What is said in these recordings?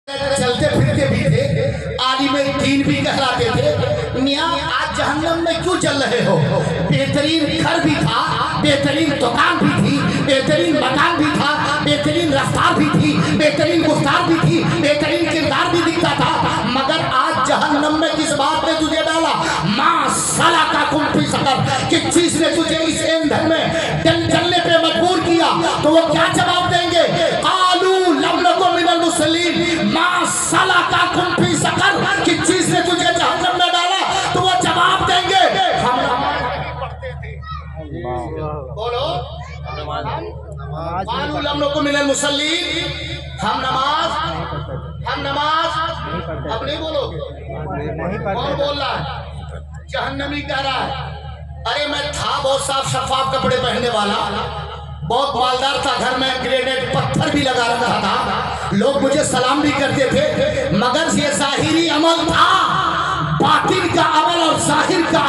चलते फिरते भी थे, आलिम दीन भी कहलाते थे। मियाँ आज जहन्नम में क्यों चल रहे हो? बेहतरीन घर भी था, बेहतरीन दुकान भी थी, बेहतरीन मकान भी था, बेहतरीन रफ्तार भी थी, बेहतरीन गुफ्तार भी थी, बेहतरीन किरदार भी दिखता था, मगर आज जहन्नम में किस बात ने तुझे डाला? माँ साला का कुम्फी सकर, किस चीज ने तुझे इस ईंधन में जलने पे मजबूर किया? तो वो क्या जवाब देंगे? कालू लम नकु मिनल मुसल्लीन, माँ साला का कुम्फी सकर, किस चीज ने तुझे जहन्नम में डाला? तो वो जवाब देंगे हम नमाज नहीं पढ़ते थे। बोलो, कालू लम नकु मिनल मुसल्लीन, हम नमाज अब नहीं बोलोगे? कौन बोल रहा है? जहन्नमी कह रहा है। अरे मैं था बहुत साफ शफाफ कपड़े पहनने वाला, बहुत मालदार था, घर में ग्रेनेड पत्थर भी लगा रखा था, लोग मुझे सलाम भी करते थे, मगर ये जाहिरी अमल था। बातिन का अमल और जाहिर का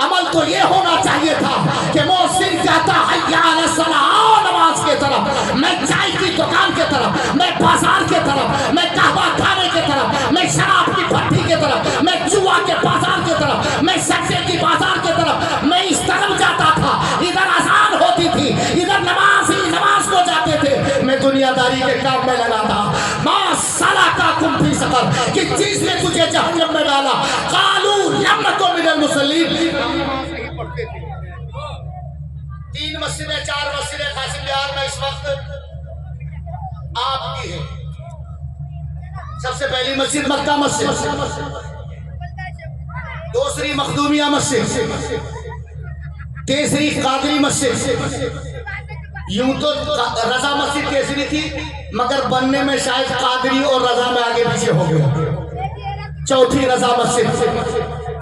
अमल तो ये होना चाहिए था कि मोहसिन कहता हय्या अला सलाह, नमाज के तरफ, मैं चाय की दुकान के तरफ, मैं बाजार के तरफ, मैं कहवा खाने के तरफ, मैं शराब की भट्टी के तरफ, मैं जुआ के बाजार के तरफ, मैं सब्जे की बाजार के तरफ, मैं इस तरफ जाता था। इधर अजान होती थी, इधर नमाज ही नमाज को जाते थे, मैं दुनियादारी के काम में लगा था। माँ साला का कुम्फी सकर, किस चीज ने तुझे जहन्नम में डाला? कालू लम नकु मिनल मुसल्लीन, नमाज नहीं पढ़ते थे। 3 मस्जिदें 4 मस्जिदें कासिम बिहार में इस वक्त आपकी है। सबसे पहली मस्जिद मक्का मस्जिद, दूसरी मखदूमिया मस्जिद, तीसरी कादरी मस्जिद। यूं तो रजा मस्जिद तीसरी थी, मगर बनने में शायद कादरी और रजा में आगे पीछे हो गया। चौथी रजा मस्जिद।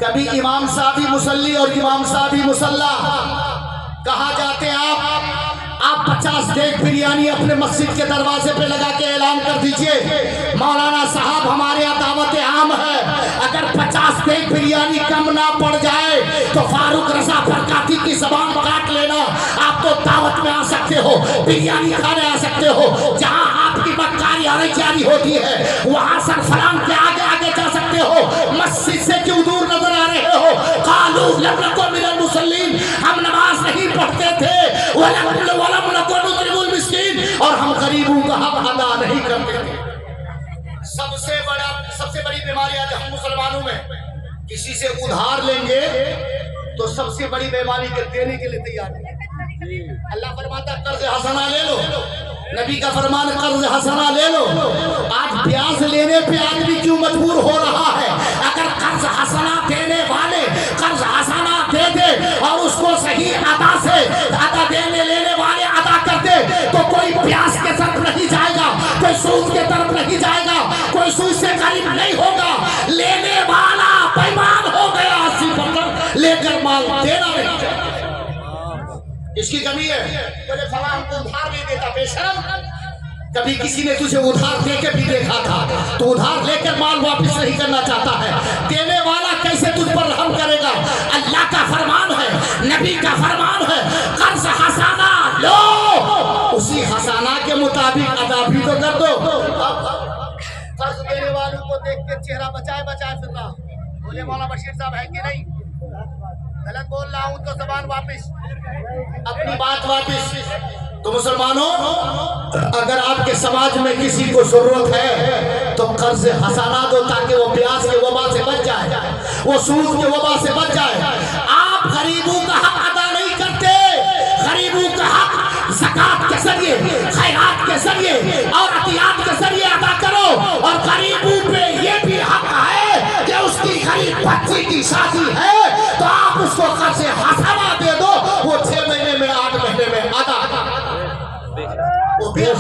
कभी इमाम साहब ही मुसल्ली और इमाम साहब ही मुसल्ला कहा जाते हैं। आप 50 देग बिरयानी अपने मस्जिद के दरवाजे पे लगा के ऐलान कर दीजिए, मौलाना साहब हमारे यहाँ दावत आम है, अगर 50 देग बिरयानी कम ना पड़ जाए तो फारूक रजा बरकाती की जबान काट लेना। आप तो दावत में आ सकते हो, बिरयानी खाने आ सकते हो, जहाँ आपकी मक्कारी जारी होती है वहाँ सरफरान के आगे आगे जा सकते हो। मस्जिद से क्यों दूर नजर आ रहे हो? कालू लम नकु मिनल मुसल्लीन, हम नमाज नहीं पढ़ते थे, और हम गरीबों का हक अदा नहीं करते थे। सबसे बड़ी बीमारी आज हम मुसलमानों में, किसी से उधार लेंगे तो सबसे बड़ी बीमारी के देने के लिए तैयार नहीं। अल्लाह फरमाता कर्ज हसना ले लो, नबी का फरमान कर्ज हसना ले लो। आज ब्याज लेने पे आदमी क्यों मजबूर हो रहा है? अगर कर्ज हसना देने वाले कर्ज हसना दे दे और उसको सही अदा से अदा देने लेने वाले अदा कर दे तो कोई ब्याज के तरफ नहीं जाएगा, कोई सूद के तरफ नहीं जाएगा, कोई सूद से गरीब नहीं होगा। लेने वाला बेईमान हो गया, अस्सी पकड़ लेकर माल देना नहीं। इसकी कमी है, बोले फला हमको उधार नहीं देता, बेशरम। कभी किसी ने तुझे उधार देके भी देखा था तो उधार लेकर माल वापस नहीं करना चाहता है। देने वाला कैसे तुझ पर रहम करेगा? अल्लाह का फरमान है, नबी का फरमान है, कर्ज हसाना लो, उसी हसाना के मुताबिक अदा भी तो कर दो। कर्ज देने वालों को देख के चेहरा बचाए बचाए फिर रहा, बोले मौलाना बशीर साहब है कि नहीं? गलत बोल रहा हूं तो जबान वापिस, अपनी बात वापिस। तो मुसलमानों, अगर आपके समाज में किसी को जरूरत है तो कर्ज हसाना दो, ताकि वो ब्याज के वबा से बच जाए, वो सूद के वबा से बच जाए। आप गरीबों का हक अदा नहीं करते, गरीबों का हक ज़कात के जरिए, खैरात के जरिए और अतियात के जरिए अदा करो। और गरीबों पे ये भी हक है कि उसकी गरीब बच्ची की शादी है तो आप उसको कर्ज हसाना दे दो, वो 6 महीने में 8 महीने में अदा